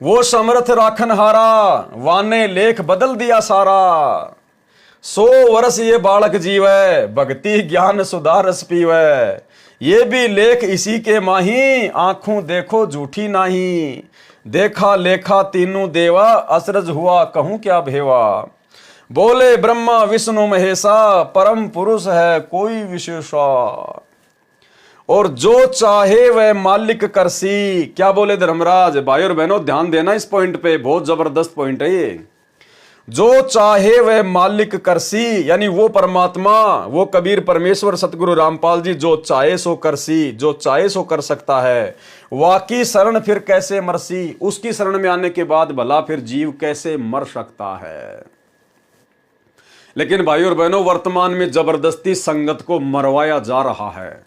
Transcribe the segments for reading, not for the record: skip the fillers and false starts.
वो समर्थ राखन हारा, वाने लेख बदल दिया सारा। 100 वर्ष ये बालक जीवै, भक्ति ज्ञान सुधा रस पीवै। ये भी लेख इसी के माही, आंखों देखो झूठी नाही। देखा लेखा तीनों देवा, अचरज हुआ कहूं क्या भेवा। बोले ब्रह्मा विष्णु महेशा, परम पुरुष है कोई विशेषा। और जो चाहे वह मालिक करसी। क्या बोले धर्मराज? भाई और बहनों ध्यान देना इस पॉइंट पे, बहुत जबरदस्त पॉइंट है ये। जो चाहे वह मालिक करसी, यानी वो परमात्मा, वो कबीर परमेश्वर सतगुरु रामपाल जी जो चाहे सो करसी, जो चाहे सो कर सकता है। वाकी शरण फिर कैसे मरसी, उसकी शरण में आने के बाद भला फिर जीव कैसे मर सकता है। लेकिन भाई और बहनों वर्तमान में जबरदस्ती संगत को मरवाया जा रहा है।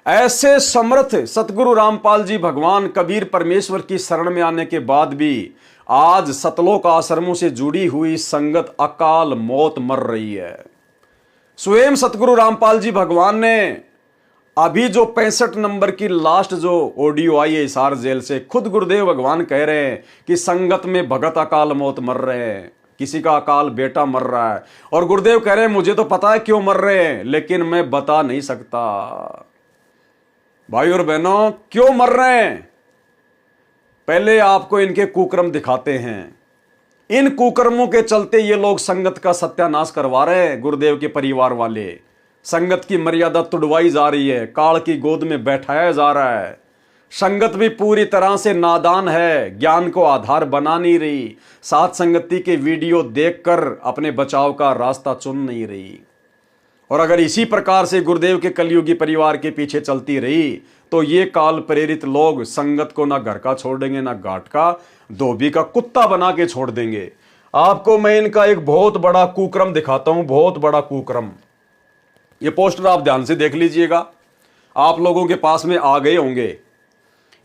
ऐसे समर्थ सतगुरु रामपाल जी भगवान कबीर परमेश्वर की शरण में आने के बाद भी आज सतलोक आश्रमों से जुड़ी हुई संगत अकाल मौत मर रही है। स्वयं सतगुरु रामपाल जी भगवान ने अभी जो 65 नंबर की लास्ट जो ऑडियो आई है हिसार जेल से, खुद गुरुदेव भगवान कह रहे हैं कि संगत में भगत अकाल मौत मर रहे हैं, किसी का अकाल बेटा मर रहा है। और गुरुदेव कह रहे हैं मुझे तो पता है क्यों मर रहे हैं, लेकिन मैं बता नहीं सकता। भाई और बहनों क्यों मर रहे हैं, पहले आपको इनके कुकर्म दिखाते हैं। इन कुकर्मों के चलते ये लोग संगत का सत्यानाश करवा रहे हैं। गुरुदेव के परिवार वाले, संगत की मर्यादा तुड़वाई जा रही है, काल की गोद में बैठाया जा रहा है। संगत भी पूरी तरह से नादान है, ज्ञान को आधार बना नहीं रही, साथ संगति के वीडियो देखकर अपने बचाव का रास्ता चुन नहीं रही। और अगर इसी प्रकार से गुरुदेव के कलयुगी परिवार के पीछे चलती रही तो ये काल प्रेरित लोग संगत को ना घर का छोड़ देंगे, ना घाट का, धोबी का कुत्ता बना के छोड़ देंगे। आपको मैं इनका एक बहुत बड़ा कुक्रम दिखाता हूं, बहुत बड़ा कुक्रम। ये पोस्टर आप ध्यान से देख लीजिएगा, आप लोगों के पास में आ गए होंगे।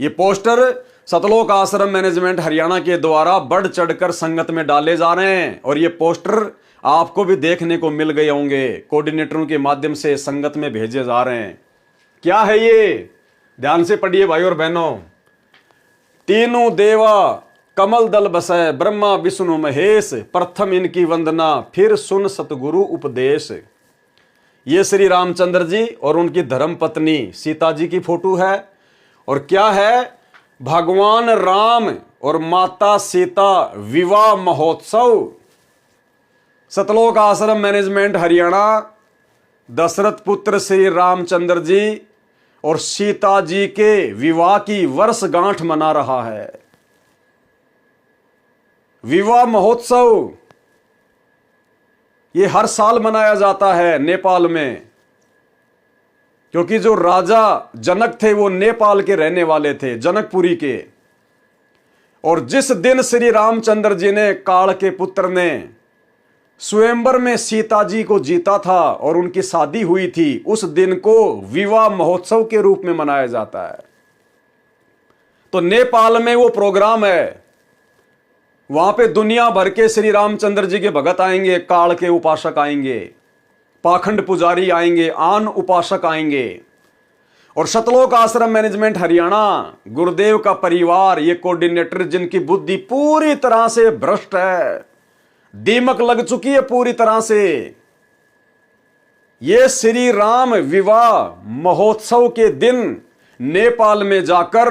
ये पोस्टर सतलोक आश्रम मैनेजमेंट हरियाणा के द्वारा बढ़ चढ़कर संगत में डाले जा रहे हैं। और ये पोस्टर आपको भी देखने को मिल गए होंगे, कोऑर्डिनेटरों के माध्यम से संगत में भेजे जा रहे हैं। क्या है ये, ध्यान से पढ़िए भाई और बहनों। तीनों देवा कमल दल बसै, ब्रह्मा विष्णु महेश, प्रथम इनकी वंदना फिर सुन सतगुरु उपदेश। ये श्री रामचंद्र जी और उनकी धर्म पत्नी सीता जी की फोटो है। और क्या है, भगवान राम और माता सीता विवाह महोत्सव। सतलोक आश्रम मैनेजमेंट हरियाणा दशरथ पुत्र श्री रामचंद्र जी और सीता जी के विवाह की वर्षगांठ मना रहा है। विवाह महोत्सव ये हर साल मनाया जाता है नेपाल में, क्योंकि जो राजा जनक थे वो नेपाल के रहने वाले थे, जनकपुरी के। और जिस दिन श्री रामचंद्र जी ने, काल के पुत्र ने, स्वयंवर में सीता जी को जीता था और उनकी शादी हुई थी, उस दिन को विवाह महोत्सव के रूप में मनाया जाता है। तो नेपाल में वो प्रोग्राम है, वहां पे दुनिया भर के श्री रामचंद्र जी के भगत आएंगे, काल के उपासक आएंगे, पाखंड पुजारी आएंगे, आन उपासक आएंगे। और सतलोक आश्रम मैनेजमेंट हरियाणा, गुरुदेव का परिवार, ये कोऑर्डिनेटर जिनकी बुद्धि पूरी तरह से भ्रष्ट है, दीमक लग चुकी है पूरी तरह से, ये श्री राम विवाह महोत्सव के दिन नेपाल में जाकर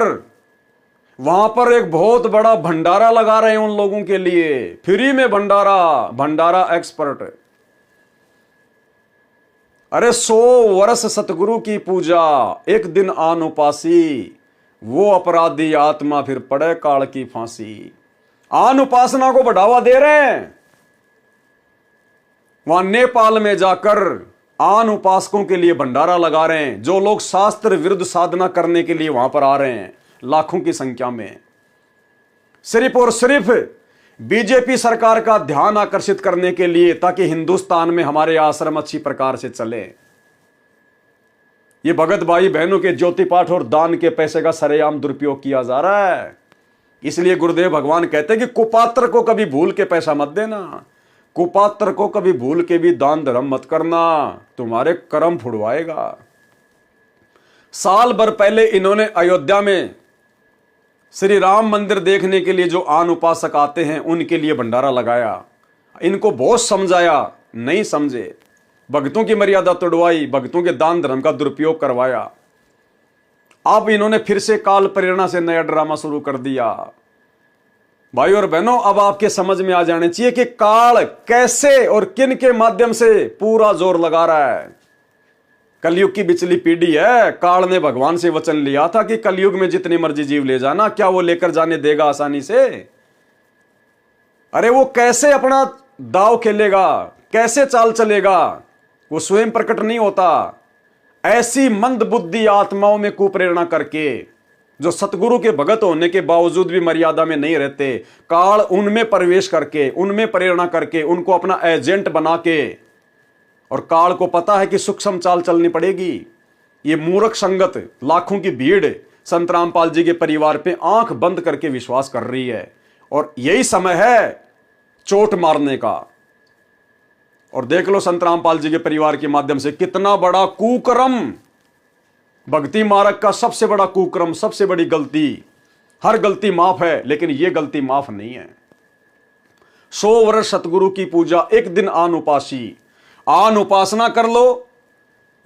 वहां पर एक बहुत बड़ा भंडारा लगा रहे हैं उन लोगों के लिए, फ्री में भंडारा, भंडारा एक्सपर्ट। अरे 100 वर्ष सतगुरु की पूजा, एक दिन आन उपासी, वो अपराधी आत्मा फिर पड़े काल की फांसी। आन उपासना को बढ़ावा दे रहे हैं, वहां नेपाल में जाकर आन उपासकों के लिए भंडारा लगा रहे हैं। जो लोग शास्त्र विरुद्ध साधना करने के लिए वहां पर आ रहे हैं लाखों की संख्या में, सिर्फ और सिर्फ बीजेपी सरकार का ध्यान आकर्षित करने के लिए, ताकि हिंदुस्तान में हमारे आश्रम अच्छी प्रकार से चले। ये भगत भाई बहनों के ज्योति पाठ और दान के पैसे का सरेआम दुरुपयोग किया जा रहा है। इसलिए गुरुदेव भगवान कहते हैं कि कुपात्र को कभी भूल के पैसा मत देना, कुपात्र को कभी भूल के भी दान धर्म मत करना, तुम्हारे कर्म फुड़वाएगा। साल भर पहले इन्होंने अयोध्या में श्री राम मंदिर देखने के लिए जो आन उपासक आते हैं उनके लिए भंडारा लगाया, इनको बहुत समझाया, नहीं समझे, भक्तों की मर्यादा तोड़वाई, भक्तों के दान धर्म का दुरुपयोग करवाया। अब इन्होंने फिर से काल प्रेरणा से नया ड्रामा शुरू कर दिया। भाई और बहनों, अब आपके समझ में आ जाने चाहिए कि काल कैसे और किन के माध्यम से पूरा जोर लगा रहा है। कलयुग की बिचली पीढ़ी है। काल ने भगवान से वचन लिया था कि कलयुग में जितनी मर्जी जीव ले जाना, क्या वो लेकर जाने देगा आसानी से? अरे वो कैसे अपना दाव खेलेगा, कैसे चाल चलेगा, वो स्वयं प्रकट नहीं होता। ऐसी मंद बुद्धि आत्माओं में कुप्रेरणा करके, जो सतगुरु के भगत होने के बावजूद भी मर्यादा में नहीं रहते, काल उनमें प्रवेश करके, उनमें प्रेरणा करके, उनको अपना एजेंट बना के, और काल को पता है कि सूक्ष्म चाल चलनी पड़ेगी। ये मूर्ख संगत, लाखों की भीड़ संत रामपाल जी के परिवार पे आंख बंद करके विश्वास कर रही है, और यही समय है चोट मारने का। और देख लो संत रामपाल जी के परिवार के माध्यम से कितना बड़ा कुकर्म, भक्ति मार्ग का सबसे बड़ा कुकर्म, सबसे बड़ी गलती। हर गलती माफ है, लेकिन यह गलती माफ नहीं है। 100 वर्ष सतगुरु की पूजा, एक दिन आन उपासी। आन उपासना कर लो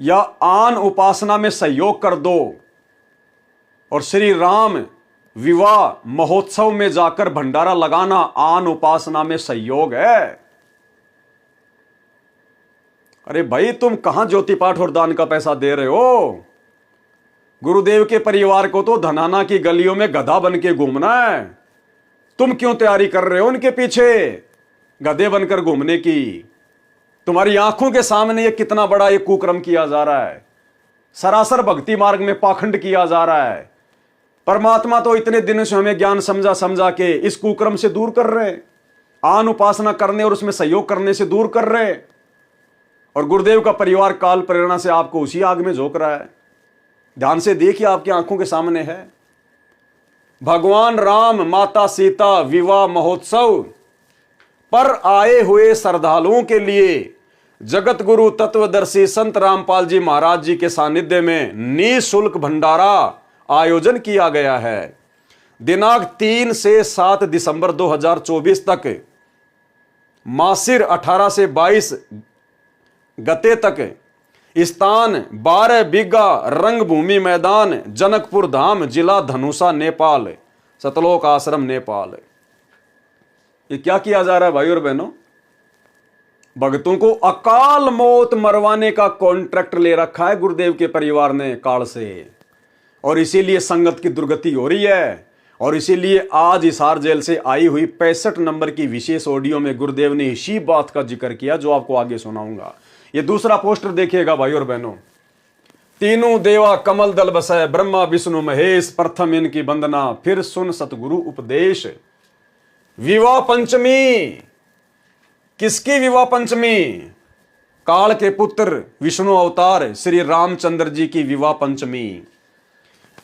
या आन उपासना में सहयोग कर दो, और श्री राम विवाह महोत्सव में जाकर भंडारा लगाना आन उपासना में सहयोग है। अरे भाई, तुम कहां ज्योति पाठ और दान का पैसा दे रहे हो? गुरुदेव के परिवार को तो धनाना की गलियों में गधा बन के घूमना है। तुम क्यों तैयारी कर रहे हो उनके पीछे गधे बनकर घूमने की? तुम्हारी आंखों के सामने ये कितना बड़ा ये कुकर्म किया जा रहा है। सरासर भक्ति मार्ग में पाखंड किया जा रहा है। परमात्मा तो इतने दिनों से हमें ज्ञान समझा समझा के इस कुकर्म से दूर कर रहे, आन उपासना करने और उसमें सहयोग करने से दूर कर रहे, और गुरुदेव का परिवार काल प्रेरणा से आपको उसी आग में झोंक रहा है। ध्यान से देखिए, आपकी आंखों के सामने है। भगवान राम माता सीता विवाह महोत्सव पर आए हुए श्रद्धालुओं के लिए जगत गुरु तत्वदर्शी संत रामपाल जी महाराज जी के सानिध्य में निःशुल्क भंडारा आयोजन किया गया है। दिनांक 3 से 7 दिसंबर 2024 तक, मासिर 18 से 22 गते तक, स्थान 12 बीघा रंगभूमि मैदान, जनकपुर धाम, जिला धनुषा, नेपाल, सतलोक आश्रम नेपाल। ये क्या किया जा रहा है भाई और बहनों? भक्तों को अकाल मौत मरवाने का कॉन्ट्रैक्ट ले रखा है गुरुदेव के परिवार ने काल से, और इसीलिए संगत की दुर्गति हो रही है। और इसीलिए आज हिसार जेल से आई हुई 65 नंबर की विशेष ऑडियो में गुरुदेव ने इसी बात का जिक्र किया जो आपको आगे सुनाऊंगा। ये दूसरा पोस्टर देखिएगा भाई और बहनों। तीनों देवा कमल दल बसै, ब्रह्मा विष्णु महेश, प्रथम इनकी वंदना, फिर सुन सतगुरु उपदेश। विवाह पंचमी, किसकी विवाह पंचमी? काल के पुत्र विष्णु अवतार श्री रामचंद्र जी की विवाह पंचमी।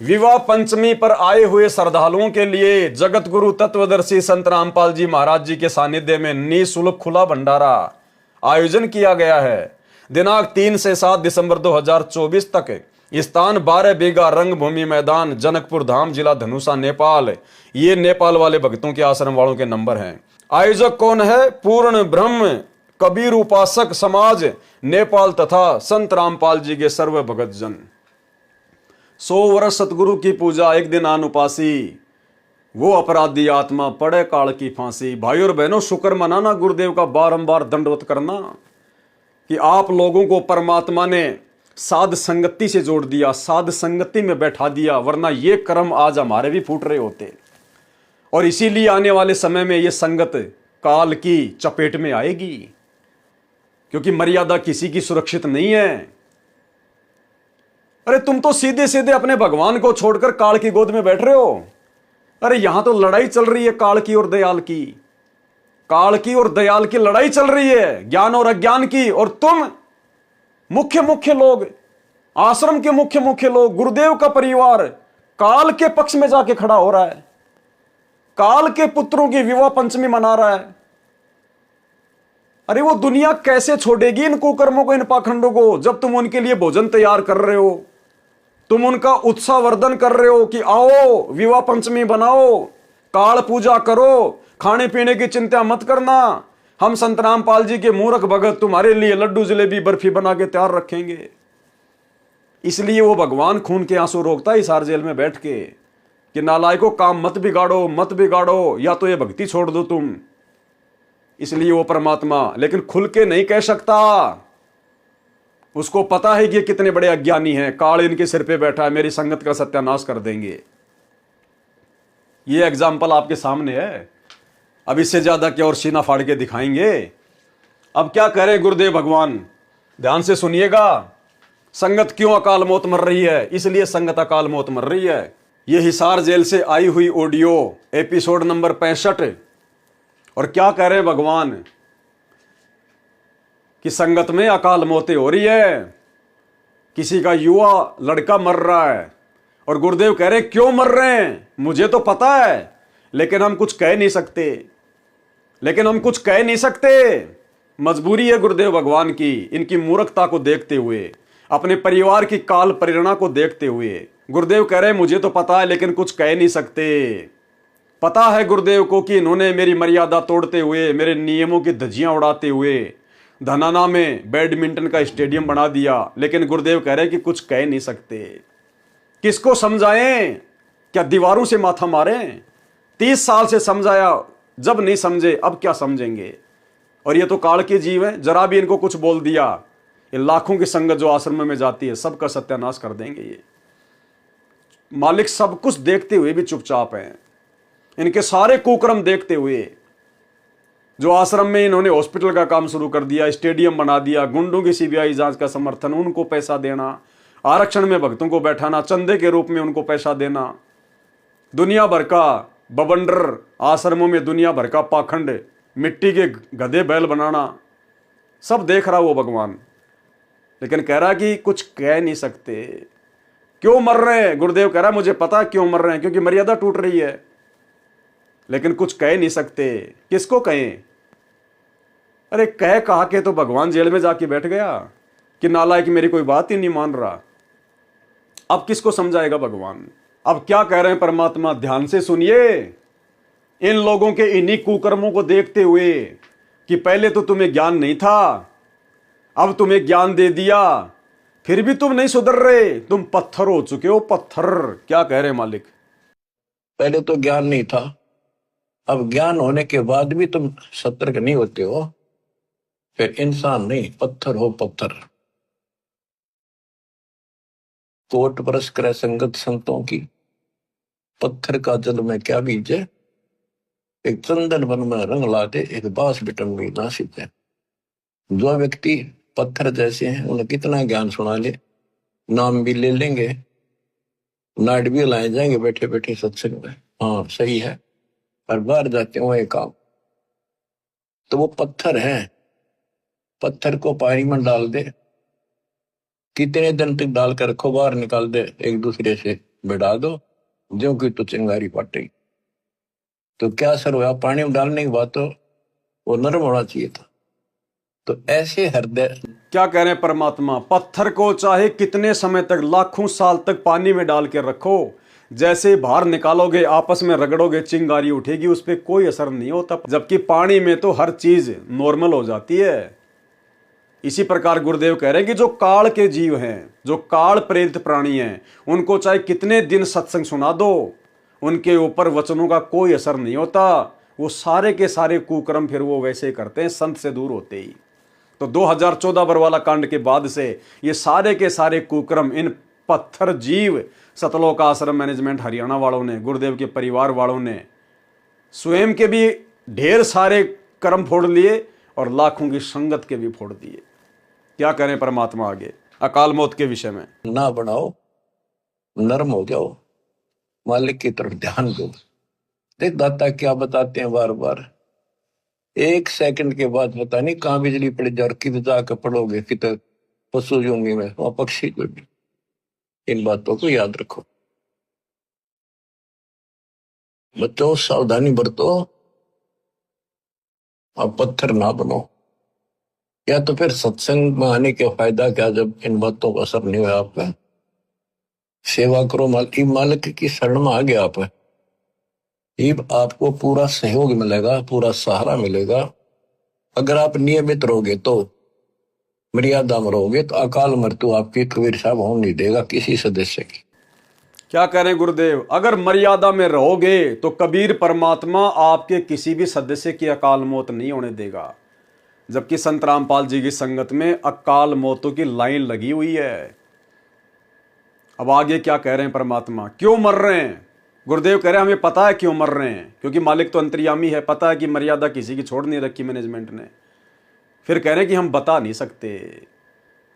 विवाह पंचमी पर आए हुए श्रद्धालुओं के लिए जगत गुरु तत्वदर्शी संत रामपाल जी महाराज जी के सानिध्य में निःशुल्क खुला भंडारा आयोजन किया गया है। दिनांक 3 से 7 दिसंबर 2024 तक, स्थान 12 बीघा रंगभूमि मैदान, जनकपुर धाम, जिला धनुषा, नेपाल। ये नेपाल वाले भक्तों के आश्रम वालों के नंबर हैं। आयोजक कौन है? पूर्ण ब्रह्म कबीर उपासक समाज नेपाल तथा संत रामपाल जी के सर्व भगत जन। 100 वर्ष सतगुरु की पूजा, एक दिन आन उपासी, वो अपराधी आत्मा पड़े काल की फांसी। भाई और बहनों, शुक्र मनाना गुरुदेव का, बारंबार दंडवत करना कि आप लोगों को परमात्मा ने साध संगति से जोड़ दिया, साध संगति में बैठा दिया, वरना ये कर्म आज हमारे भी फूट रहे होते। और इसीलिए आने वाले समय में ये संगत काल की चपेट में आएगी, क्योंकि मर्यादा किसी की सुरक्षित नहीं है। अरे तुम तो सीधे सीधे अपने भगवान को छोड़कर काल की गोद में बैठ रहे हो। अरे यहां तो लड़ाई चल रही है काल की और दयाल की, काल की और दयाल की लड़ाई चल रही है, ज्ञान और अज्ञान की। और तुम मुख्य लोग, आश्रम के मुख्य लोग, गुरुदेव का परिवार काल के पक्ष में जाके खड़ा हो रहा है, काल के पुत्रों की विवाह पंचमी मना रहा है। अरे वो दुनिया कैसे छोड़ेगी इन कुकर्मों को, इन पाखंडों को, जब तुम उनके लिए भोजन तैयार कर रहे हो, तुम उनका उत्साहवर्धन कर रहे हो कि आओ विवाह पंचमी बनाओ, काल पूजा करो, खाने पीने की चिंता मत करना, हम संत रामपाल जी के मूर्ख भगत तुम्हारे लिए लड्डू जलेबी बर्फी बना के तैयार रखेंगे। इसलिए वो भगवान खून के आंसू रोकता है हिसार जेल में बैठ के कि नालायकों काम मत बिगाड़ो, मत बिगाड़ो, या तो ये भक्ति छोड़ दो तुम। इसलिए वो परमात्मा लेकिन खुल के नहीं कह सकता, उसको पता है कि ये कितने बड़े अज्ञानी हैं, काल इनके सिर पे बैठा है, मेरी संगत का सत्यानाश कर देंगे। ये एग्जाम्पल आपके सामने है, अब इससे ज्यादा क्या और सीना फाड़ के दिखाएंगे। अब क्या करें गुरुदेव भगवान, ध्यान से सुनिएगा। संगत क्यों अकाल मौत मर रही है? इसलिए संगत अकाल मौत मर रही है। यह हिसार जेल से आई हुई ऑडियो एपिसोड नंबर 65। और क्या कह रहे हैं भगवान कि संगत में अकाल मौतें हो रही है, किसी का युवा लड़का मर रहा है, और गुरुदेव कह रहे हैं क्यों मर रहे हैं मुझे तो पता है, लेकिन हम कुछ कह नहीं सकते, मजबूरी है गुरुदेव भगवान की, इनकी मूर्खता को देखते हुए, अपने परिवार की काल प्रेरणा को देखते हुए। गुरुदेव कह रहे हैं मुझे तो पता है लेकिन कुछ कह नहीं सकते। पता है गुरुदेव को कि इन्होंने मेरी मर्यादा तोड़ते हुए, मेरे नियमों की धज्जियां उड़ाते हुए धनाना में बैडमिंटन का स्टेडियम बना दिया, लेकिन गुरुदेव कह रहे हैं कि कुछ कह नहीं सकते। किसको समझाएं? क्या दीवारों से माथा मारें? 30 साल से समझाया, जब नहीं समझे अब क्या समझेंगे। और ये तो काल के जीव हैं, जरा भी इनको कुछ बोल दिया, ये लाखों की संगत जो आश्रम में जाती है सबका सत्यानाश कर देंगे। ये मालिक सब कुछ देखते हुए भी चुपचाप हैं, इनके सारे कुकर्म देखते हुए। जो आश्रम में इन्होंने हॉस्पिटल का काम शुरू कर दिया, स्टेडियम बना दिया, गुंडों की सीबीआई जांच का समर्थन, उनको पैसा देना, आरक्षण में भक्तों को बैठाना, चंदे के रूप में उनको पैसा देना, दुनिया भर का बवंडर आश्रमों में दुनिया भर का पाखंड, मिट्टी के गधे बैल बनाना, सब देख रहा वो भगवान, लेकिन कह रहा कि कुछ कह नहीं सकते। क्यों मर रहे हैं? गुरुदेव कह रहा मुझे पता क्यों मर रहे हैं, क्योंकि मर्यादा टूट रही है, लेकिन कुछ कह नहीं सकते। किसको कहें? अरे कहा के तो भगवान जेल में जाके बैठ गया कि नालायक मेरी कोई बात ही नहीं मान रहा। अब किसको समझाएगा भगवान? अब क्या कह रहे हैं परमात्मा, ध्यान से सुनिए। इन लोगों के इन्हीं कुकर्मों को देखते हुए कि पहले तो तुम्हें ज्ञान नहीं था, अब तुम्हें ज्ञान दे दिया, फिर भी तुम नहीं सुधर रहे, तुम पत्थर हो चुके हो, पत्थर। क्या कह रहे मालिक? पहले तो ज्ञान नहीं था, अब ज्ञान होने के बाद भी तुम सतर्क नहीं होते हो, फिर इंसान नहीं पत्थर हो, पत्थर। कोट परस करे संगत संतों की, पत्थर का जल में क्या बीजे, एक चंदन वन में रंग लाते, एक बांस बिटन में ना सीते। जो व्यक्ति पत्थर जैसे हैं उन्हें कितना ज्ञान सुना ले, नाम भी ले लेंगे, नाट भी लाए जाएंगे बैठे बैठे सत्संग में, हाँ सही है, और बाहर जाते हो एक काम, तो वो पत्थर है। पत्थर को पानी में डाल दे, कितने दिन तक डालकर रखो, बाहर निकाल दे, एक दूसरे से बिड़ा दो, जो कि तो चिंगारी पटेगी। तो क्या असर हुआ? पानी में डालने के बाद तो वो नरम होना चाहिए था। तो ऐसे हृदय, क्या कह रहे हैं परमात्मा? पत्थर को चाहे कितने समय तक, लाखों साल तक पानी में डाल के रखो, जैसे बाहर निकालोगे आपस में रगड़ोगे चिंगारी उठेगी, उस पर कोई असर नहीं होता, जबकि पानी में तो हर चीज नॉर्मल हो जाती है। इसी प्रकार गुरुदेव कह रहे हैं कि जो काल के जीव हैं, जो काल प्रेरित प्राणी हैं, उनको चाहे कितने दिन सत्संग सुना दो, उनके ऊपर वचनों का कोई असर नहीं होता। वो सारे के सारे कुकर्म फिर वो वैसे करते हैं, संत से दूर होते ही। तो 2014 बरवाला कांड के बाद से ये सारे के सारे कुकर्म इन पत्थर जीव सतलोक आश्रम मैनेजमेंट हरियाणा वालों ने, गुरुदेव के परिवार वालों ने स्वयं के भी ढेर सारे कर्म फोड़ लिए और लाखों की संगत के भी फोड़ दिए। क्या करें परमात्मा आगे अकाल मौत के विषय में? ना बनाओ, नरम हो जाओ, मालिक की तरफ ध्यान दो। देख दाता क्या बताते हैं बार बार, एक सेकंड के बाद पता नहीं कहां बिजली पड़ जाए और किधर जाकर पड़ोगे, किधर पशु जोंगी में, वहां पक्षी को भी। इन बातों को याद रखो बच्चों, सावधानी बरतो, आप पत्थर ना बनो। या तो फिर सत्संग में आने के फायदा क्या, जब इन बातों का असर नहीं हुआ आपका, सेवा करो, मालिक मालिक की शरण में आ गया आप, ये आपको पूरा सहयोग मिलेगा, पूरा सहारा मिलेगा। अगर आप नियमित रहोगे तो, मर्यादा में रहोगे तो अकाल मृत्यु आपकी कबीर साहब होने नहीं देगा किसी सदस्य की। क्या करें गुरुदेव, अगर मर्यादा में रहोगे तो कबीर परमात्मा आपके किसी भी सदस्य की अकाल मौत नहीं होने देगा। जबकि संत रामपाल जी की संगत में अकाल मौतों की लाइन लगी हुई है। अब आगे क्या कह रहे हैं परमात्मा, क्यों मर रहे हैं? गुरुदेव कह रहे हैं हमें पता है क्यों मर रहे हैं, क्योंकि मालिक तो अंतर्यामी है, पता है कि मर्यादा किसी की छोड़ नहीं रखी मैनेजमेंट ने। फिर कह रहे हैं कि हम बता नहीं सकते।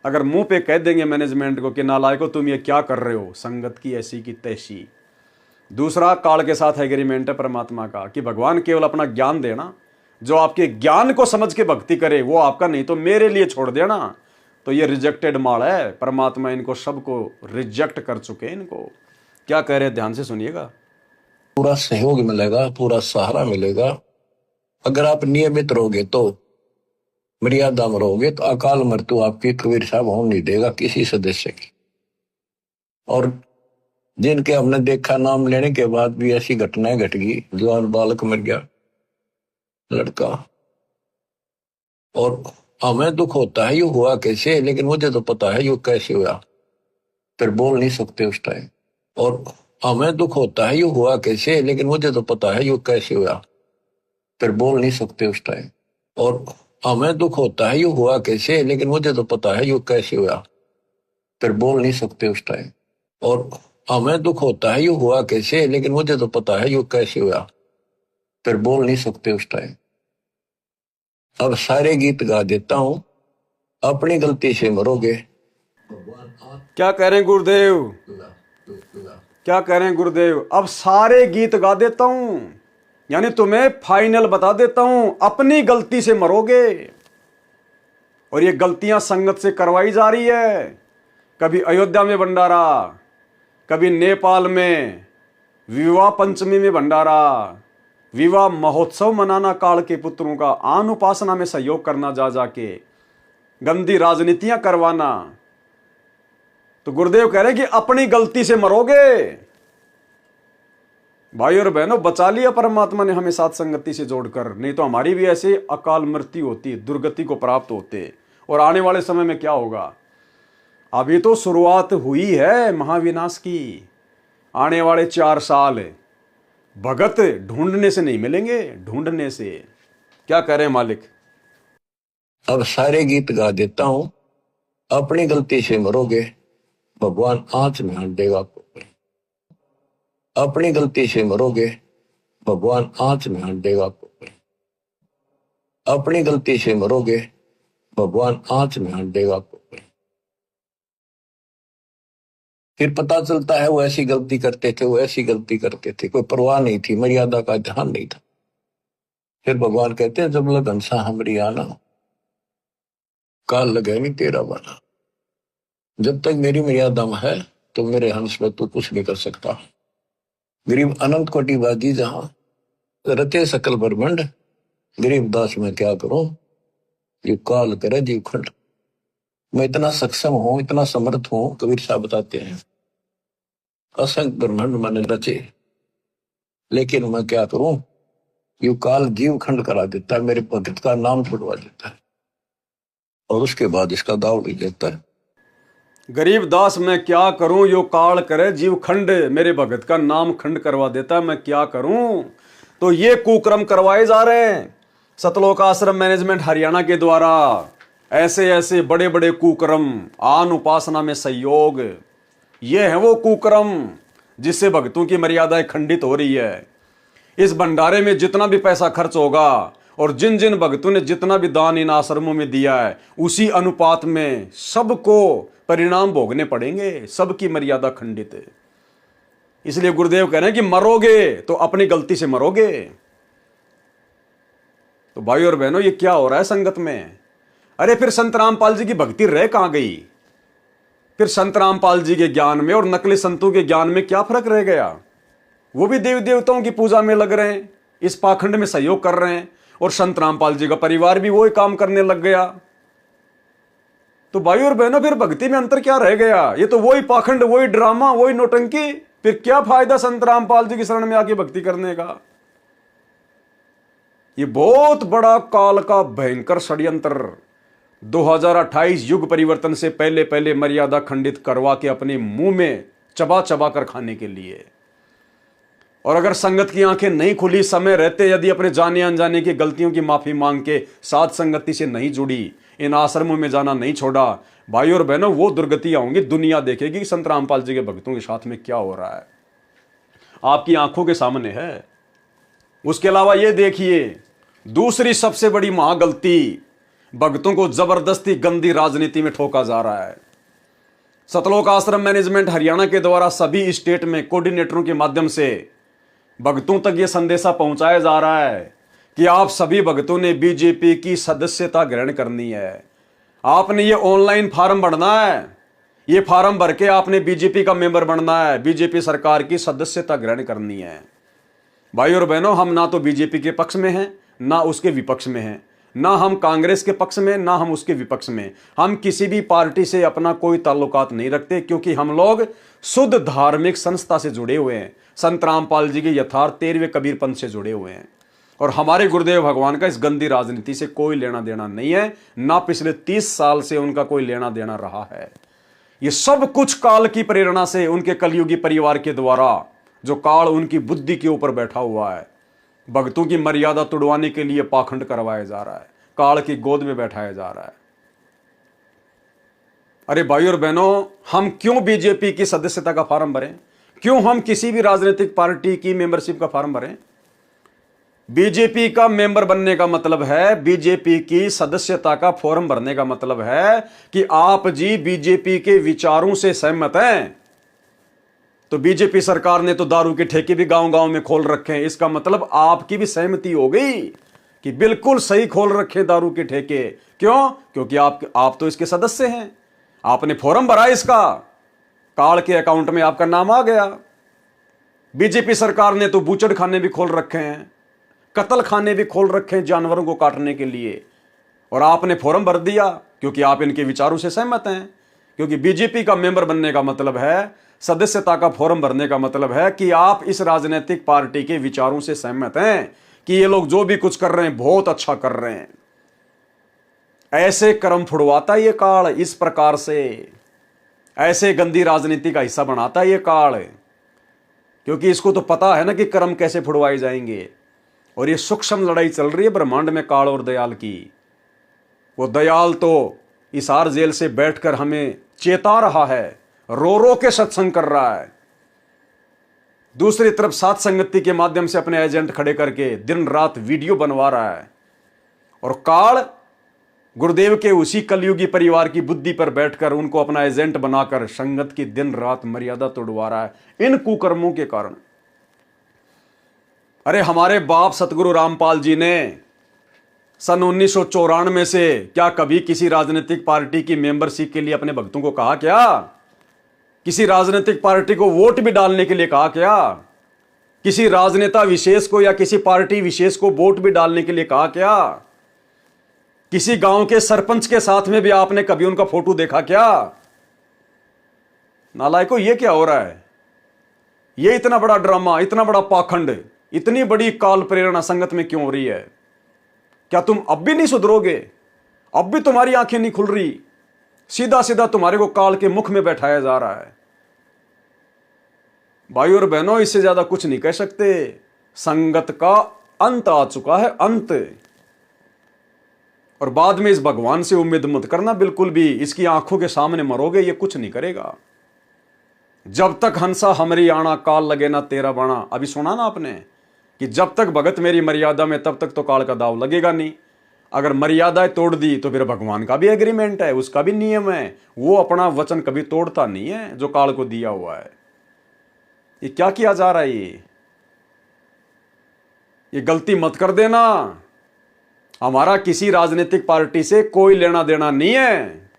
अगर मुंह पे कह देंगे मैनेजमेंट को कि नालायको तुम ये क्या कर रहे हो, संगत की ऐसी की तैसी। दूसरा काल के साथ एग्रीमेंट है परमात्मा का कि भगवान केवल अपना ज्ञान देना, जो आपके ज्ञान को समझ के भक्ति करे वो आपका, नहीं तो मेरे लिए छोड़ देना। तो ये रिजेक्टेड माल है, परमात्मा इनको सबको रिजेक्ट कर चुके हैं। इनको क्या कह रहे हैं ध्यान से सुनिएगा। पूरा सहयोग मिलेगा, पूरा सहारा मिलेगा। अगर आप नियमित रहोगे तो, मर्यादा में रहोगे तो अकाल मृत्यु आपकी कबीर साहब होने नहीं देगा किसी सदस्य की। और जिनके हमने देखा नाम लेने के बाद भी ऐसी घटनाएं घट गई, जवान बालक मर गया लड़का, और हमें दुख होता है ये हुआ कैसे, लेकिन मुझे तो पता है ये कैसे हुआ, फिर बोल नहीं सकते उस टाइम। और हमें दुख होता है ये हुआ कैसे, लेकिन मुझे तो पता है ये कैसे हुआ, फिर बोल नहीं सकते उस टाइम। और हमें दुख होता है ये हुआ कैसे, लेकिन मुझे तो पता है ये कैसे हुआ, फिर बोल नहीं सकते उस टाइम। और हमें दुख होता है ये हुआ कैसे, लेकिन मुझे तो पता है ये कैसे हुआ, फिर बोल नहीं सकते उस टाइम। अब सारे गीत गा देता हूं, अपनी गलती से मरोगे। क्या कह रहे हैं गुरुदेव, क्या कह रहे हैं गुरुदेव, अब सारे गीत गा देता हूं, यानी तुम्हें फाइनल बता देता हूं, अपनी गलती से मरोगे। और ये गलतियां संगत से करवाई जा रही है। कभी अयोध्या में भंडारा, कभी नेपाल में विवाह पंचमी में भंडारा, विवाह महोत्सव मनाना काल के पुत्रों का, आन उपासना में सहयोग करना जा जाके, गंदी राजनीतियां करवाना। तो गुरुदेव कह रहे हैं कि अपनी गलती से मरोगे। भाई और बहनों, बचा लिया परमात्मा ने हमें साथ संगति से जोड़कर, नहीं तो हमारी भी ऐसे अकाल मृत्यु होती, दुर्गति को प्राप्त होते। और आने वाले समय में क्या होगा, अभी तो शुरुआत हुई है महाविनाश की। आने वाले 4 साल भगत ढूंढने से नहीं मिलेंगे, ढूंढने से। क्या कह रहे हैं मालिक। अब सारे गीत गा देता हूं, अपनी गलती से मरोगे, भगवान आंच में हट देगा आपको। अपनी गलती से मरोगे, भगवान आंच में हट देगा आपको। अपनी गलती से मरोगे, भगवान आंच में हट देगा आपको। फिर पता चलता है वो ऐसी गलती करते थे, वो ऐसी गलती करते थे, कोई परवाह नहीं थी, मर्यादा का ध्यान नहीं था। फिर भगवान कहते हैं जब लगन सा हमरी आना, काल लगे नहीं तेरा बना। जब तक मेरी मर्यादा में है तो मेरे हंस में तो कुछ नहीं कर सकता। गरीब अनंत कोटिवादी जहां रचे सकल ब्रह्मंड, गरीब दास में क्या करूं, ये काल करे जीव खंड। मैं इतना सक्षम हूं, इतना समर्थ हूं, कबीर साहब बताते हैं, असंख्य ब्रह्मांड मैंने रचे, लेकिन मैं क्या करूं, यू काल जीव खंड करा देता है, मेरे भगत का नाम छुड़वा देता है, और उसके बाद इसका दाव भी देता है। गरीब दास मैं क्या करूं, यो काल करे जीव खंड, मेरे भगत का नाम खंड करवा देता है, मैं क्या करूं। तो ये कुक्रम करवाए जा रहे हैं सतलोक आश्रम मैनेजमेंट हरियाणा के द्वारा। ऐसे ऐसे बड़े बड़े कुक्रम, आन उपासना में सहयोग, ये है वो कुक्रम जिससे भक्तों की मर्यादाएं खंडित हो रही है। इस भंडारे में जितना भी पैसा खर्च होगा और जिन जिन भक्तों ने जितना भी दान इन आश्रमों में दिया है, उसी अनुपात में सबको परिणाम भोगने पड़ेंगे, सबकी मर्यादा खंडित है। इसलिए गुरुदेव कह रहे हैं कि मरोगे तो अपनी गलती से मरोगे। तो भाई और बहनों, ये क्या हो रहा है संगत में। अरे फिर संत रामपाल जी की भक्ति रह कहां गई। फिर संत रामपाल जी के ज्ञान में और नकली संतों के ज्ञान में क्या फर्क रह गया। वो भी देवी देवताओं की पूजा में लग रहे हैं, इस पाखंड में सहयोग कर रहे हैं, और संत रामपाल जी का परिवार भी वही काम करने लग गया। तो भाई और बहनों फिर भक्ति में अंतर क्या रह गया? ये तो वही पाखंड, वही ड्रामा, वही नौटंकी। फिर क्या फायदा संत रामपाल जी की शरण में आके भक्ति करने का? ये बहुत बड़ा काल का भयंकर षड्यंत्र 2028 युग परिवर्तन से पहले पहले मर्यादा खंडित करवा के अपने मुंह में चबा चबा कर खाने के लिए। और अगर संगत की आंखें नहीं खुली समय रहते, यदि अपने जाने अनजाने की गलतियों की माफी मांग के साथ संगति से नहीं जुड़ी, इन आश्रमों में जाना नहीं छोड़ा, भाई और बहनों, वो दुर्गतियां होंगी। दुनिया देखेगी कि संत रामपाल जी के भक्तों के साथ में क्या हो रहा है, आपकी आंखों के सामने है। उसके अलावा ये देखिए, दूसरी सबसे बड़ी महागलती, भक्तों को जबरदस्ती गंदी राजनीति में ठोका जा रहा है। सतलोक आश्रम मैनेजमेंट हरियाणा के द्वारा सभी स्टेट में कोऑर्डिनेटरों के माध्यम से भक्तों तक यह संदेशा पहुंचाया जा रहा है कि आप सभी भक्तों ने बीजेपी की सदस्यता ग्रहण करनी है। आपने ये ऑनलाइन फॉर्म भरना है, ये फॉर्म भर के आपने बीजेपी का मेंबर बनना है, बीजेपी सरकार की सदस्यता ग्रहण करनी है। भाई और बहनों, हम ना तो बीजेपी के पक्ष में हैं, ना उसके विपक्ष में हैं, ना हम कांग्रेस के पक्ष में, ना हम उसके विपक्ष में। हम किसी भी पार्टी से अपना कोई ताल्लुकात नहीं रखते, क्योंकि हम लोग शुद्ध धार्मिक संस्था से जुड़े हुए हैं, संत रामपाल जी के यथार्थ 13वें कबीर पंथ से जुड़े हुए हैं। और हमारे गुरुदेव भगवान का इस गंदी राजनीति से कोई लेना देना नहीं है, ना पिछले 30 साल से उनका कोई लेना देना रहा है। ये सब कुछ काल की प्रेरणा से, उनके कलयुगी परिवार के द्वारा, जो काल उनकी बुद्धि के ऊपर बैठा हुआ है, भक्तों की मर्यादा तुड़वाने के लिए पाखंड करवाया जा रहा है, काल की गोद में बैठाया जा रहा है। अरे भाई और बहनों, हम क्यों बीजेपी की सदस्यता का फॉर्म भरें? क्यों हम किसी भी राजनीतिक पार्टी की मेंबरशिप का फॉर्म भरें? बीजेपी का मेंबर बनने का मतलब है, बीजेपी की सदस्यता का फॉर्म भरने का मतलब है कि आप जी बीजेपी के विचारों से सहमत हैं। तो बीजेपी सरकार ने तो दारू के ठेके भी गांव गांव में खोल रखे हैं, इसका मतलब आपकी भी सहमति हो गई कि बिल्कुल सही खोल रखे दारू के ठेके। क्यों? क्योंकि आप तो इसके सदस्य हैं, आपने फॉर्म भरा इसका, काल के अकाउंट में आपका नाम आ गया। बीजेपी सरकार ने तो बूचड़ खाने भी खोल रखे हैं, कत्ल खाने भी खोल रखे हैं जानवरों को काटने के लिए, और आपने फॉर्म भर दिया क्योंकि आप इनके विचारों से सहमत हैं। क्योंकि बीजेपी का मेंबर बनने का मतलब है, सदस्यता का फॉर्म भरने का मतलब है कि आप इस राजनीतिक पार्टी के विचारों से सहमत हैं कि ये लोग जो भी कुछ कर रहे हैं बहुत अच्छा कर रहे हैं। ऐसे कर्म फुड़वाता ये काल, इस प्रकार से ऐसे गंदी राजनीति का हिस्सा बनाता ये काल, क्योंकि इसको तो पता है ना कि कर्म कैसे फुड़वाए जाएंगे। और ये सूक्ष्म लड़ाई चल रही है ब्रह्मांड में काल और दयाल की। वो दयाल तो इसार जेल से बैठकर हमें चेता रहा है, रो रो के सत्संग कर रहा है। दूसरी तरफ सात संगति के माध्यम से अपने एजेंट खड़े करके दिन रात वीडियो बनवा रहा है। और काल गुरुदेव के उसी कलयुगी परिवार की बुद्धि पर बैठकर उनको अपना एजेंट बनाकर संगत की दिन रात मर्यादा तोड़वा रहा है, इन कुकर्मों के कारण। अरे हमारे बाप सतगुरु रामपाल जी ने सन 1994 से क्या कभी किसी राजनीतिक पार्टी की मेंबरशिप के लिए अपने भक्तों को कहा क्या? किसी राजनीतिक पार्टी को वोट भी डालने के लिए कहा क्या? किसी राजनेता विशेष को या किसी पार्टी विशेष को वोट भी डालने के लिए कहा क्या? किसी गांव के सरपंच के साथ में भी आपने कभी उनका फोटो देखा क्या? नालायकों, ये क्या हो रहा है? ये इतना बड़ा ड्रामा, इतना बड़ा पाखंड, इतनी बड़ी काल प्रेरणा संगत में क्यों हो रही है? क्या तुम अब भी नहीं सुधरोगे? अब भी तुम्हारी आंखें नहीं खुल रही? सीधा सीधा तुम्हारे को काल के मुख में बैठाया जा रहा है। भाई और बहनों, इससे ज्यादा कुछ नहीं कह सकते। संगत का अंत आ चुका है, अंत। और बाद में इस भगवान से उम्मीद मत करना बिल्कुल भी। इसकी आंखों के सामने मरोगे, ये कुछ नहीं करेगा। जब तक हंसा हमरी आना, काल लगे ना तेरा बाणा। अभी सुना ना आपने कि जब तक भगत मेरी मर्यादा में, तब तक तो काल का दाव लगेगा नहीं। अगर मर्यादाएं तोड़ दी तो फिर भगवान का भी एग्रीमेंट है, उसका भी नियम है। वो अपना वचन कभी तोड़ता नहीं है जो काल को दिया हुआ है। ये क्या किया जा रहा है? ये गलती मत कर देना। हमारा किसी राजनीतिक पार्टी से कोई लेना देना नहीं है।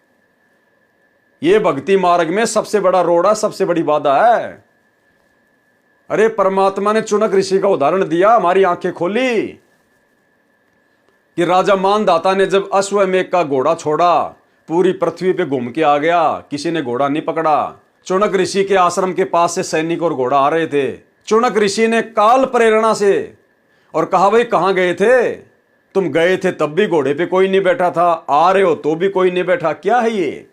ये भक्ति मार्ग में सबसे बड़ा रोड़ा, सबसे बड़ी बाधा है। अरे परमात्मा ने चुनक ऋषि का उदाहरण दिया, हमारी आंखें खोली कि राजा मानदाता ने जब अश्वमेध का घोड़ा छोड़ा पूरी पृथ्वी पे घूम के आ गया, किसी ने घोड़ा नहीं पकड़ा। चुनक ऋषि के आश्रम के पास से सैनिक और घोड़ा आ रहे थे। चुनक ऋषि ने काल प्रेरणा से और कहा, भाई कहां गए थे तुम? गए थे तब भी घोड़े पे कोई नहीं बैठा था, आ रहे हो तो भी कोई नहीं बैठा, क्या है ये?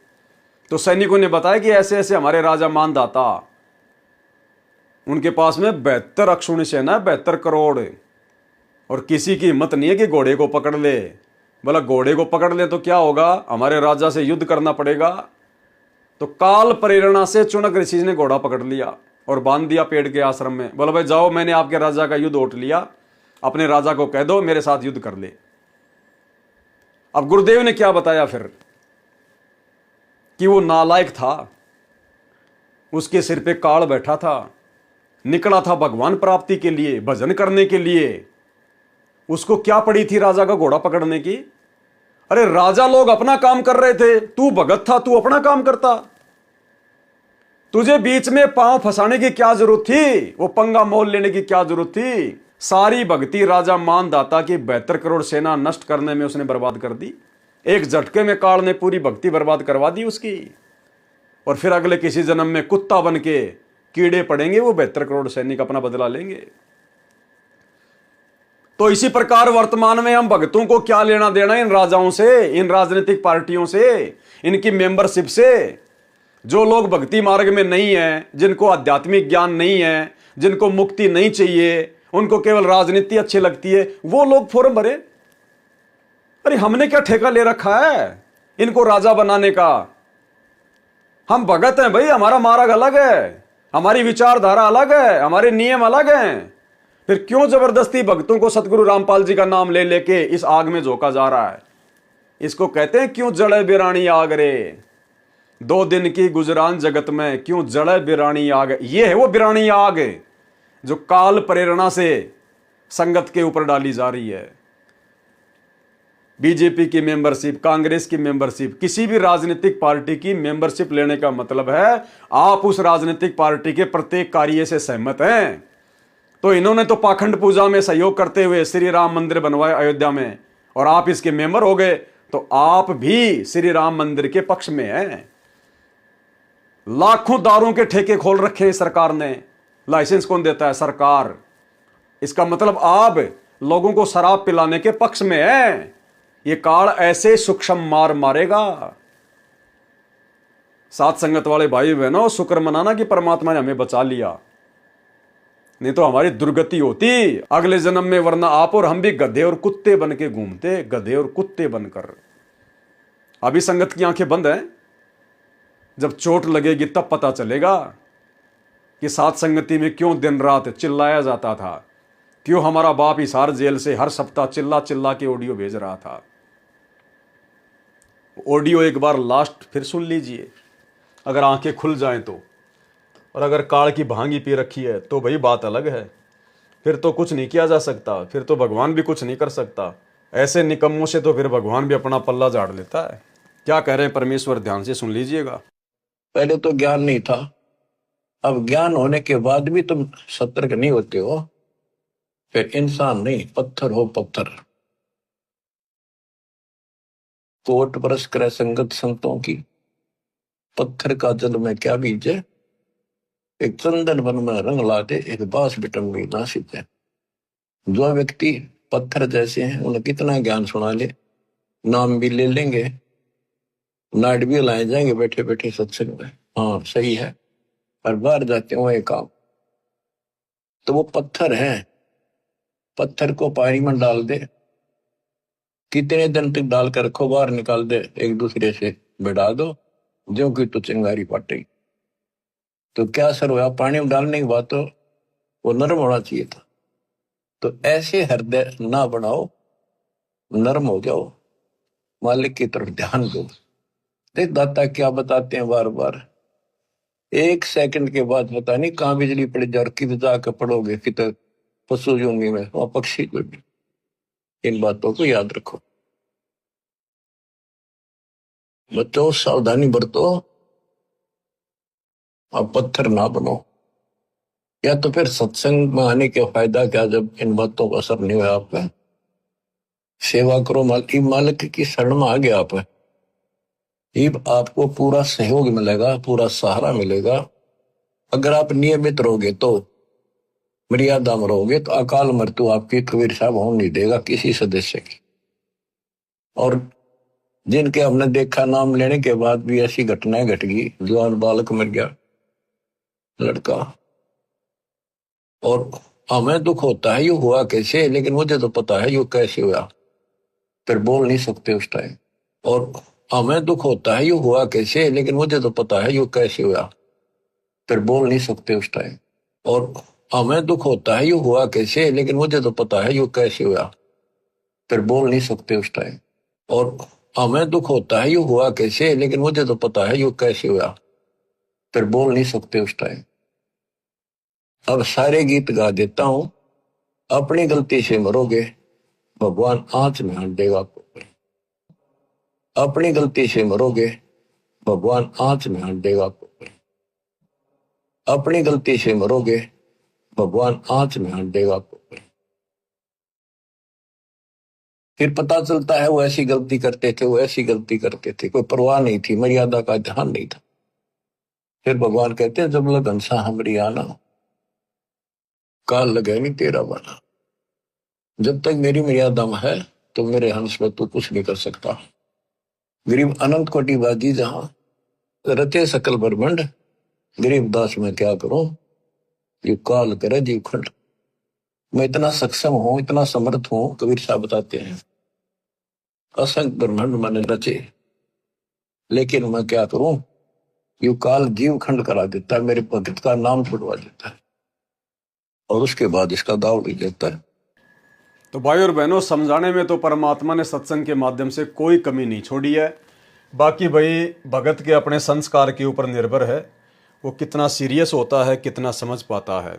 तो सैनिकों ने बताया कि ऐसे ऐसे हमारे राजा मानदाता, उनके पास में 72 अक्षौणी सेना है, 72 करोड़, और किसी की हिम्मत नहीं है कि घोड़े को पकड़ ले। बोला घोड़े को पकड़ ले तो क्या होगा, हमारे राजा से युद्ध करना पड़ेगा। तो काल प्रेरणा से चुनक ऋषि ने घोड़ा पकड़ लिया और बांध दिया पेड़ के आश्रम में। बोला भाई जाओ, मैंने आपके राजा का युद्ध उठ लिया, अपने राजा को कह दो मेरे साथ युद्ध कर ले। अब गुरुदेव ने क्या बताया फिर कि वो नालायक था, उसके सिर पे काल बैठा था, निकला था भगवान प्राप्ति के लिए, भजन करने के लिए। उसको क्या पड़ी थी राजा का घोड़ा पकड़ने की? अरे राजा लोग अपना काम कर रहे थे, तू भगत था, तू अपना काम करता। तुझे बीच में पांव फंसाने की क्या जरूरत थी? वो पंगा मोल लेने की क्या जरूरत थी? सारी भक्ति राजा मानदाता की 72 करोड़ सेना नष्ट करने में उसने बर्बाद कर दी। एक झटके में काल ने पूरी भक्ति बर्बाद करवा दी उसकी। और फिर अगले किसी जन्म में कुत्ता बन के कीड़े पड़ेंगे, वो 72 करोड़ सैनिक अपना बदला लेंगे। तो इसी प्रकार वर्तमान में हम भक्तों को क्या लेना देना इन राजाओं से, इन राजनीतिक पार्टियों से, इनकी मेंबरशिप से? जो लोग भक्ति मार्ग में नहीं है, जिनको आध्यात्मिक ज्ञान नहीं है, जिनको मुक्ति नहीं चाहिए, उनको केवल राजनीति अच्छी लगती है, वो लोग फॉर्म भरे। अरे हमने क्या ठेका ले रखा है इनको राजा बनाने का? हम भगत हैं भाई, हमारा मार्ग अलग है, हमारी विचारधारा अलग है, हमारे नियम अलग हैं। फिर क्यों जबरदस्ती भक्तों को सतगुरु रामपाल जी का नाम ले लेके इस आग में झोंका जा रहा है? इसको कहते हैं क्यों जड़े बिरानी आग रे, 2 दिन की गुजरान जगत में क्यों जड़े बिरानी आग। ये है वो बिरानी आग जो काल प्रेरणा से संगत के ऊपर डाली जा रही है। बीजेपी की मेंबरशिप, कांग्रेस की मेंबरशिप, किसी भी राजनीतिक पार्टी की मेंबरशिप लेने का मतलब है आप उस राजनीतिक पार्टी के प्रत्येक कार्य से सहमत हैं। तो इन्होंने तो पाखंड पूजा में सहयोग करते हुए श्री राम मंदिर बनवाए अयोध्या में, और आप इसके मेंबर हो गए, तो आप भी श्री राम मंदिर के पक्ष में हैं। लाखों दारों के ठेके खोल रखे हैं सरकार ने, लाइसेंस कौन देता है? सरकार। इसका मतलब आप लोगों को शराब पिलाने के पक्ष में हैं। ये काल ऐसे सूक्ष्म मार मारेगा। साथ संगत वाले भाई बहनों, शुक्र मनाना कि परमात्मा ने हमें बचा लिया, नहीं तो हमारी दुर्गति होती अगले जन्म में, वरना आप और हम भी गधे और कुत्ते बन के घूमते, गधे और कुत्ते बनकर। अभी संगत की आंखें बंद हैं, जब चोट लगेगी तब पता चलेगा कि साथ संगति में क्यों दिन रात चिल्लाया जाता था, क्यों हमारा बाप हिसार जेल से हर सप्ताह चिल्ला चिल्ला के ऑडियो भेज रहा था। ऑडियो एक बार लास्ट फिर सुन लीजिए, अगर आंखें खुल जाएं तो। और अगर काल की भांगी पी रखी है तो भाई बात अलग है, फिर तो कुछ नहीं किया जा सकता, फिर तो भगवान भी कुछ नहीं कर सकता। ऐसे निकम्मों से तो फिर भगवान भी अपना पल्ला झाड़ लेता है। क्या कह रहे हैं परमेश्वर, ध्यान से सुन लीजिएगा। पहले तो ज्ञान नहीं था, अब ज्ञान होने के बाद भी तुम सतर्क नहीं होते हो, फिर इंसान नहीं पत्थर हो पत्थर। कोट बरस करे संगत संतों की, पत्थर का जल में क्या बीजे, एक चंदन वन में रंग लाते, एक बांस बिटन में ना सीते। जो व्यक्ति पत्थर जैसे हैं उन्हें कितना ज्ञान सुना ले, नाम भी ले लेंगे, नाट भी लाए जाएंगे बैठे बैठे सत्संग में, हाँ सही है, पर बाहर जाते हो एक काम, तो वो पत्थर है। पत्थर को पानी में डाल दे, कितने दिन तक डालकर रखो, बाहर निकाल दे, एक दूसरे से बिड़ा दो, जो कि तो चिंगारी पाटेगी। तो क्या असर हुआ? पानी में डालने के बाद तो वो नरम होना चाहिए था। तो ऐसे हृदय ना बनाओ, नरम हो जाओ, मालिक की तरफ ध्यान दो। देख दाता क्या बताते हैं बार बार, 1 सेकंड के बाद पता नहीं कहाँ बिजली पड़ जाए और किधर जाकर पड़ोगे, किधर पशु जूंगी में वहां पक्षी को भी। इन बातों को याद रखो बच्चों, सावधानी बरतो, अब पत्थर ना बनो। या तो फिर सत्संग में आने का फायदा क्या, जब इन बातों का असर नहीं हुआ आप पे? सेवा करो, मालिक की शरण में आ गया आप, ये आपको पूरा सहयोग मिलेगा, पूरा सहारा मिलेगा। अगर आप नियमित रहोगे तो, मर्यादा में रहोगे तो अकाल मृत्यु आपकी कबीर साहब होने नहीं देगा किसी सदस्य की। और जिनके हमने देखा नाम लेने के बाद भी ऐसी घटनाएं घट गई, जवान बालक मर गया, लड़का, और हमें दुख होता है ये हुआ कैसे, लेकिन मुझे तो पता है ये कैसे हुआ, फिर बोल नहीं सकते उस टाइम। और हमें दुख होता है ये हुआ कैसे, लेकिन मुझे तो पता है ये कैसे हुआ, फिर बोल नहीं सकते उस टाइम। और हमें दुख होता है ये हुआ कैसे, लेकिन मुझे तो पता है ये कैसे हुआ, फिर बोल नहीं सकते उस टाइम। और हमें दुख होता है ये हुआ कैसे, लेकिन मुझे तो पता है ये कैसे हुआ, फिर बोल नहीं सकते उस टाइम। अब सारे गीत गा देता हूं। अपनी गलती से मरोगे, भगवान आंच में हाथ देगा आपको। अपनी गलती से मरोगे, भगवान आंच में हाथ देगा आपको। अपनी गलती से मरोगे, भगवान आंच में हाथ देगा आपको। फिर पता चलता है वो ऐसी गलती करते थे, वो ऐसी गलती करते थे, कोई परवाह नहीं थी, मर्यादा का ध्यान नहीं था। फिर भगवान कहते हैं जब लगन सा हमरी आना, काल लगे नहीं तेरा वाला। जब तक मेरी मर्यादा में है तो मेरे हंस में तू कुछ नहीं कर सकता। गरीब अनंत कोटिवादी जहां रचे सकल ब्रह्मंड, गरीब दास में क्या करूं, ये काल करे जीव खंड। मैं इतना सक्षम हूं, इतना समर्थ हूं, कबीर साहब बताते हैं असंख्य ब्रह्मांड मैंने रचे, लेकिन मैं क्या करूं, यू काल जीव खंड करा देता है, मेरे भगत का नाम छुड़वा देता है और उसके बाद इसका दाव भी देता है। तो भाई और बहनों, समझाने में तो परमात्मा ने सत्संग के माध्यम से कोई कमी नहीं छोड़ी है। बाकी भाई भगत के अपने संस्कार के ऊपर निर्भर है, वो कितना सीरियस होता है, कितना समझ पाता है।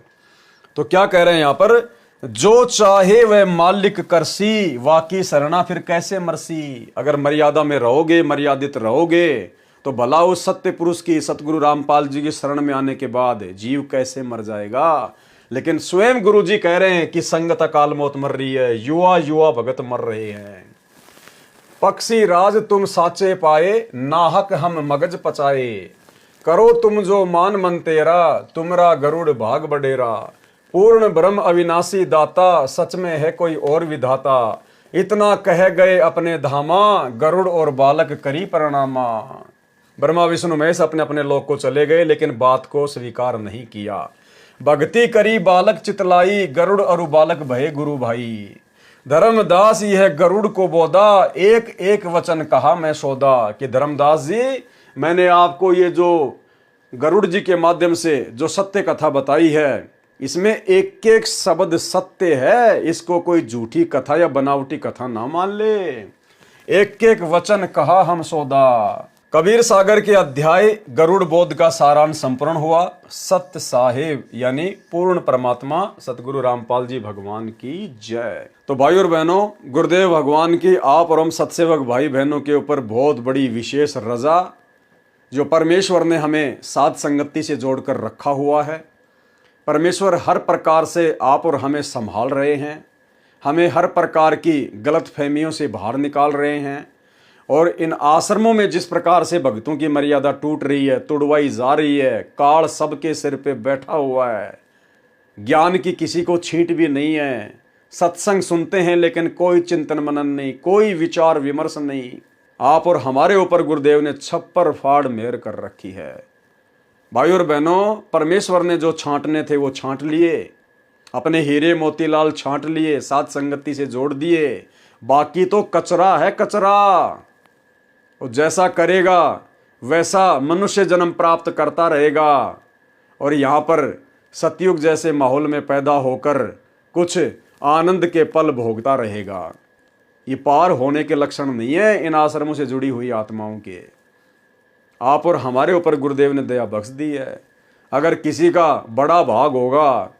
तो क्या कह रहे हैं यहाँ पर, जो चाहे वह मालिक करसी, वाकी सरना फिर कैसे मरसी। अगर मर्यादा में रहोगे, मर्यादित रहोगे, तो भला उस सत्य पुरुष की, सतगुरु रामपाल जी की शरण में आने के बाद जीव कैसे मर जाएगा। लेकिन स्वयं गुरु जी कह रहे हैं कि संगत अकाल मौत मर रही है, युवा युवा भगत मर रहे हैं। पक्षी राज तुम साचे पाए, नाहक हम मगज पचाए। करो तुम जो मान मन तेरा, तुमरा गरुड़ भाग बडेरा। पूर्ण ब्रह्म अविनाशी दाता, सच में है कोई और विधाता। इतना कह गए अपने धामा, गरुड़ और बालक करी प्रणामा। ब्रह्मा विष्णु महेश अपने अपने लोक को चले गए, लेकिन बात को स्वीकार नहीं किया। भक्ति करी बालक चितलाई, गरुड़ और बालक भये गुरु भाई। धर्मदास यह गरुड़ को बोधा, एक एक वचन कहा मैं सौदा। कि धर्मदास जी, मैंने आपको ये जो गरुड़ जी के माध्यम से जो सत्य कथा बताई है, इसमें एक एक शब्द सत्य है, इसको कोई झूठी कथा या बनावटी कथा ना मान ले। एक एक वचन कहा हम सौदा। कबीर सागर के अध्याय गरुड़ बोध का सारांश संपूर्ण हुआ। सत्य साहेब यानी पूर्ण परमात्मा सतगुरु रामपाल जी भगवान की जय। तो भाई और बहनों, गुरुदेव भगवान की आप और हम सत्सेवक भाई बहनों के ऊपर बहुत बड़ी विशेष रजा, जो परमेश्वर ने हमें साध संगति से जोड़कर रखा हुआ है। परमेश्वर हर प्रकार से आप और हमें संभाल रहे हैं, हमें हर प्रकार की गलत फहमियों से बाहर निकाल रहे हैं। और इन आश्रमों में जिस प्रकार से भक्तों की मर्यादा टूट रही है, तुड़वाई जा रही है, काल सबके सिर पे बैठा हुआ है, ज्ञान की किसी को छींट भी नहीं है, सत्संग सुनते हैं लेकिन कोई चिंतन मनन नहीं, कोई विचार विमर्श नहीं। आप और हमारे ऊपर गुरुदेव ने छप्पर फाड़ मेहर कर रखी है। भाई और बहनों, परमेश्वर ने जो छांटने थे वो छांट लिए, अपने हीरे मोतीलाल छांट लिए, साथ संगति से जोड़ दिए। बाकी तो कचरा है, कचरा। और जैसा करेगा वैसा मनुष्य जन्म प्राप्त करता रहेगा। और यहाँ पर सतयुग जैसे माहौल में पैदा होकर कुछ आनंद के पल भोगता रहेगा। ये पार होने के लक्षण नहीं है इन आश्रमों से जुड़ी हुई आत्माओं के। आप और हमारे ऊपर गुरुदेव ने दया बख्श दी है। अगर किसी का बड़ा भाग होगा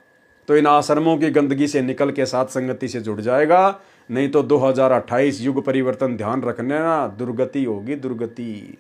तो इन आश्रमों की गंदगी से निकल के साथ संगति से जुड़ जाएगा, नहीं तो 2028 युग परिवर्तन ध्यान रखने ना, दुर्गति होगी, दुर्गति।